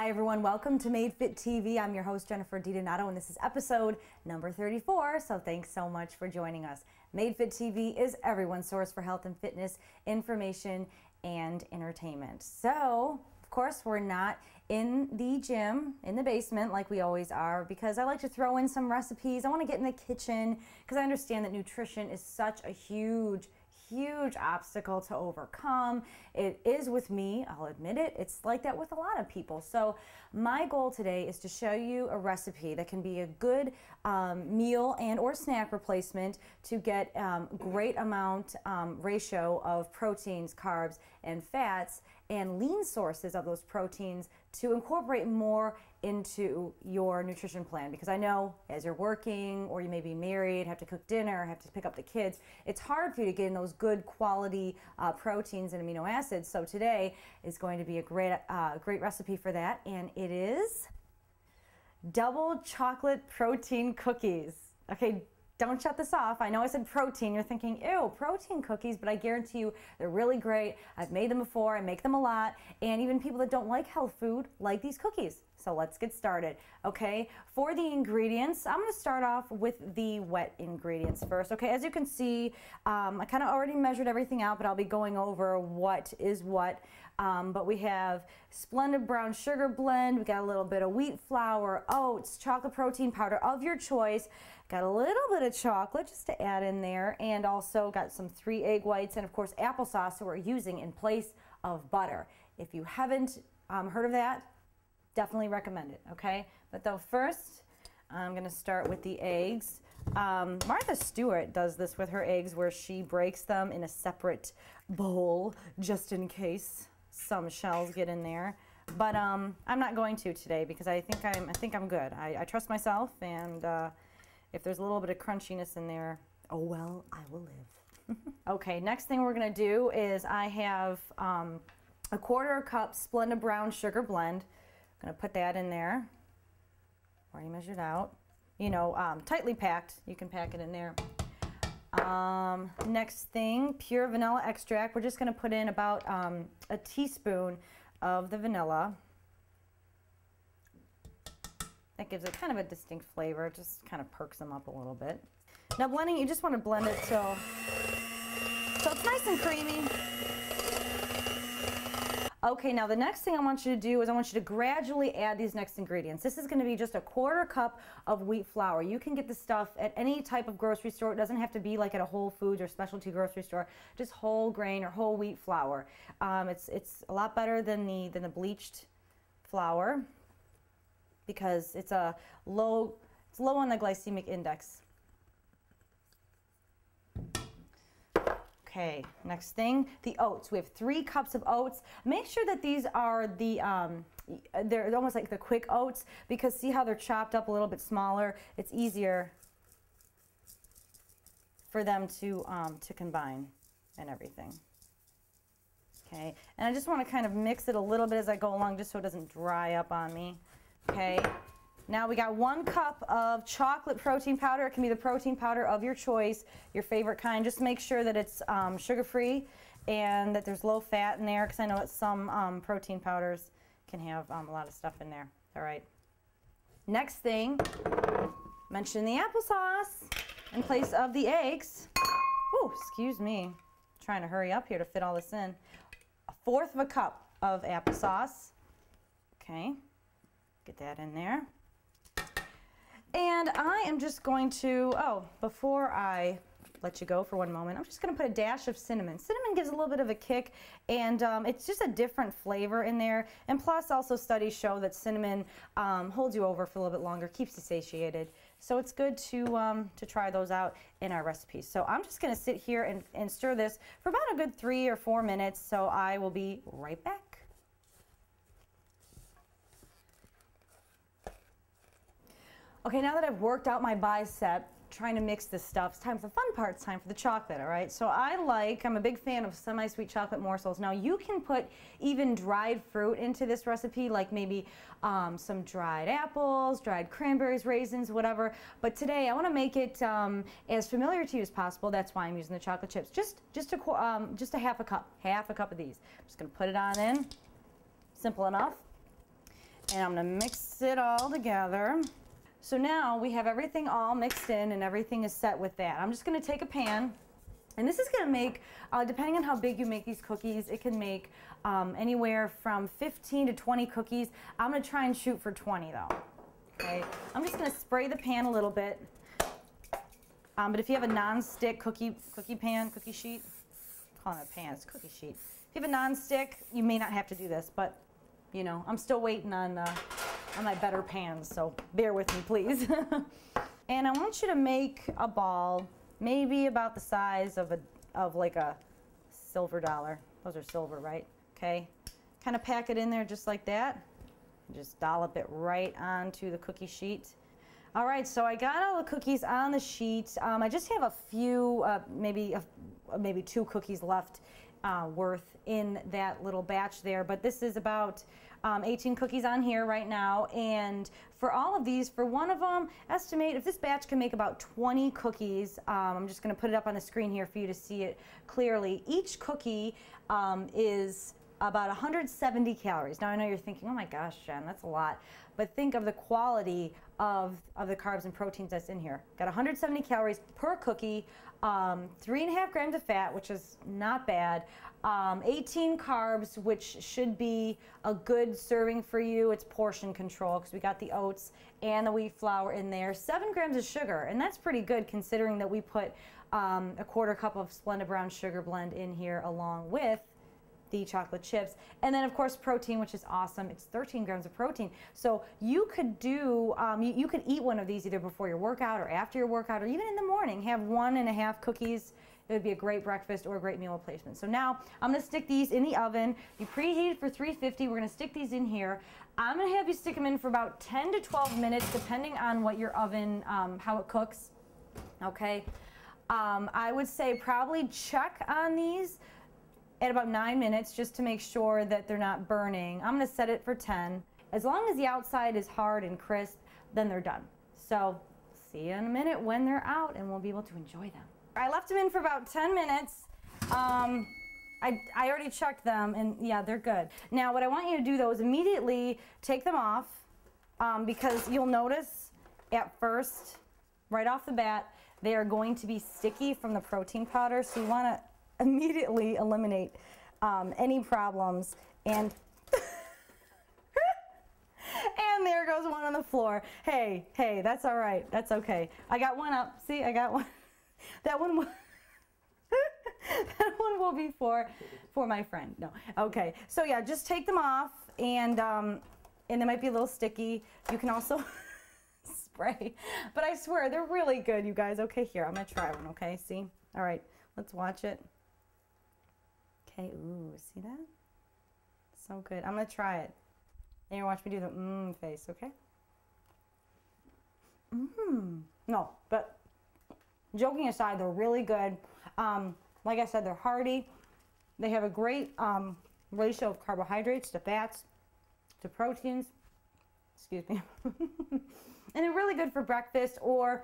Hi everyone, welcome to MadeFiTV. I'm your host Jennifer DiDonato and this is episode number 34, so thanks so much for joining us. MadeFiTV is everyone's source for health and fitness information and entertainment. So, of course, we're not in the gym, in the basement like we always are, because I like to throw in some recipes. I want to get in the kitchen because I understand that nutrition is such a huge obstacle to overcome. It is with me, I'll admit it. It's like that with a lot of people. So my goal today is to show you a recipe that can be a good meal and or snack replacement to get great amount ratio of proteins, carbs, and fats, and lean sources of those proteins to incorporate more into your nutrition plan. Because I know as you're working or you may be married, have to cook dinner, have to pick up the kids, it's hard for you to get in those good quality proteins and amino acids. So today is going to be a great recipe for that, and it is double chocolate protein cookies. Okay, don't shut this off. I know I said protein. You're thinking, ew, protein cookies, but I guarantee you they're really great. I've made them before. I make them a lot. And even people that don't like health food like these cookies. So let's get started. Okay, for the ingredients, I'm going to start off with the wet ingredients first. Okay, as you can see, I kind of already measured everything out, but I'll be going over what is what. But we have Splenda brown sugar blend. We got a little bit of wheat flour, oats, chocolate protein powder of your choice. Got a little bit of chocolate just to add in there, and also got some 3 egg whites, and of course applesauce that we're using in place of butter. If you haven't heard of that, definitely recommend it, okay? But though first, I'm gonna start with the eggs. Martha Stewart does this with her eggs where she breaks them in a separate bowl just in case some shells get in there. But I'm not going to today because I think I'm good. I trust myself, and if there's a little bit of crunchiness in there, oh well, I will live. Okay, next thing we're gonna do is I have a 1/4 cup Splenda brown sugar blend. I'm gonna put that in there. Already measured out. You know, tightly packed. You can pack it in there. Next thing, pure vanilla extract. We're just gonna put in about a teaspoon of the vanilla. That gives it kind of a distinct flavor. It just kind of perks them up a little bit. Now blending, you just want to blend it so it's nice and creamy. Okay, now the next thing I want you to do is I want you to gradually add these next ingredients. This is going to be just a 1/4 cup of wheat flour. You can get this stuff at any type of grocery store. It doesn't have to be like at a Whole Foods or specialty grocery store. Just whole grain or whole wheat flour. It's a lot better than the bleached flour, because it's low on the glycemic index. Okay, next thing, the oats. We have 3 cups of oats. Make sure that these are they're almost like the quick oats, because see how they're chopped up a little bit smaller? It's easier for them to combine and everything. Okay, and I just want to kind of mix it a little bit as I go along just so it doesn't dry up on me. Okay, now we got 1 cup of chocolate protein powder. It can be the protein powder of your choice, your favorite kind. Just make sure that it's sugar-free and that there's low fat in there, because I know that some protein powders can have a lot of stuff in there. All right. Next thing, mention the applesauce in place of the eggs. Oh, excuse me. I'm trying to hurry up here to fit all this in. 1/4 cup of applesauce. Okay. Get that in there. And I am just going to, before I let you go for one moment, I'm just going to put a dash of cinnamon. Cinnamon gives a little bit of a kick, and it's just a different flavor in there. And plus, also studies show that cinnamon holds you over for a little bit longer, keeps you satiated. So it's good to try those out in our recipes. So I'm just going to sit here and stir this for about a good 3 or 4 minutes. So I will be right back. Okay, now that I've worked out my bicep trying to mix this stuff, it's time for the fun part. It's time for the chocolate, all right? So I'm a big fan of semi-sweet chocolate morsels. Now you can put even dried fruit into this recipe, like maybe some dried apples, dried cranberries, raisins, whatever. But today I want to make it as familiar to you as possible. That's why I'm using the chocolate chips. Just a half a cup of these. I'm just going to put it on in. Simple enough. And I'm gonna mix it all together. So now we have everything all mixed in and everything is set with that. I'm just gonna take a pan, and this is gonna make, depending on how big you make these cookies, it can make anywhere from 15 to 20 cookies. I'm gonna try and shoot for 20 though, okay? I'm just gonna spray the pan a little bit. But if you have a non-stick cookie pan, cookie sheet, I'm calling it a pan, it's a cookie sheet. If you have a non-stick, you may not have to do this, but you know, I'm still waiting on my better pans, so bear with me, please. And I want you to make a ball, maybe about the size of like a silver dollar. Those are silver, right? Okay. Kind of pack it in there just like that. Just dollop it right onto the cookie sheet. All right, so I got all the cookies on the sheet. I just have a few, maybe 2 cookies left worth in that little batch there, but this is about 18 cookies on here right now. And for all of these, for one of them, estimate if this batch can make about 20 cookies. I'm just going to put it up on the screen here for you to see it clearly. Each cookie is about 170 calories. Now I know you're thinking, oh my gosh, Jen, that's a lot. But think of the quality of the carbs and proteins that's in here. Got 170 calories per cookie, 3.5 grams of fat, which is not bad, 18 carbs, which should be a good serving for you. It's portion control because we got the oats and the wheat flour in there. 7 grams of sugar, and that's pretty good considering that we put a 1/4 cup of Splenda brown sugar blend in here along with the chocolate chips. And then of course protein, which is awesome. It's 13 grams of protein. So you could do, you could eat one of these either before your workout or after your workout or even in the morning. Have 1.5 cookies. It would be a great breakfast or a great meal replacement. So now I'm gonna stick these in the oven. You preheat for 350. We're gonna stick these in here. I'm gonna have you stick them in for about 10 to 12 minutes depending on what your oven, how it cooks, okay? I would say probably check on these at about 9 minutes just to make sure that they're not burning. I'm gonna set it for 10. As long as the outside is hard and crisp, then they're done. So see you in a minute when they're out and we'll be able to enjoy them. I left them in for about 10 minutes. I already checked them and yeah, they're good. Now what I want you to do though is immediately take them off because you'll notice at first, right off the bat, they are going to be sticky from the protein powder. So you wanna immediately eliminate any problems. And and there goes one on the floor. Hey, that's all right. That's okay. I got one up. See, I got one. That one will that one will be for my friend. No. Okay. So yeah, just take them off and they might be a little sticky. You can also spray. But I swear they're really good, you guys. Okay, here. I'm going to try one, okay? See? All right. Let's watch it. Okay, ooh, see that? So good. I'm gonna try it. And you're watch me do the face, okay? No, but joking aside, they're really good. Like I said, they're hearty. They have a great ratio of carbohydrates to fats to proteins. Excuse me. And they're really good for breakfast or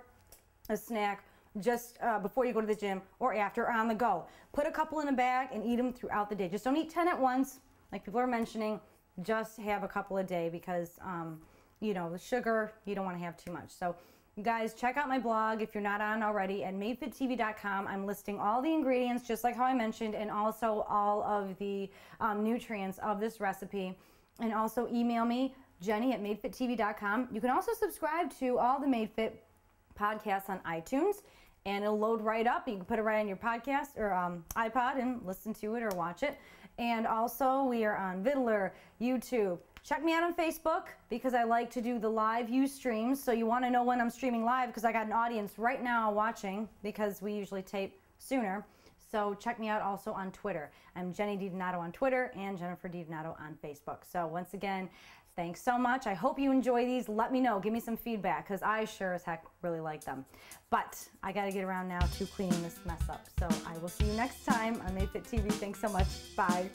a snack just before you go to the gym or after or on the go. Put a couple in a bag and eat them throughout the day. Just don't eat 10 at once, like people are mentioning. Just have a couple a day because, you know, the sugar, you don't want to have too much. So, you guys, check out my blog if you're not on already at MadeFiTV.com. I'm listing all the ingredients, just like how I mentioned, and also all of the nutrients of this recipe. And also email me, Jenny at MadeFiTV.com. You can also subscribe to all the MadeFit podcasts on iTunes, and it'll load right up. You can put it right on your podcast or iPod and listen to it or watch it. And also we are on Vidler, YouTube. Check me out on Facebook because I like to do the live streams. So you want to know when I'm streaming live because I got an audience right now watching because we usually tape sooner. So check me out also on Twitter. I'm Jenny DiDonato on Twitter and Jennifer DiDonato on Facebook. So once again, thanks so much. I hope you enjoy these. Let me know. Give me some feedback because I sure as heck really like them. But I got to get around now to cleaning this mess up. So I will see you next time on MadeFiTV. Thanks so much. Bye.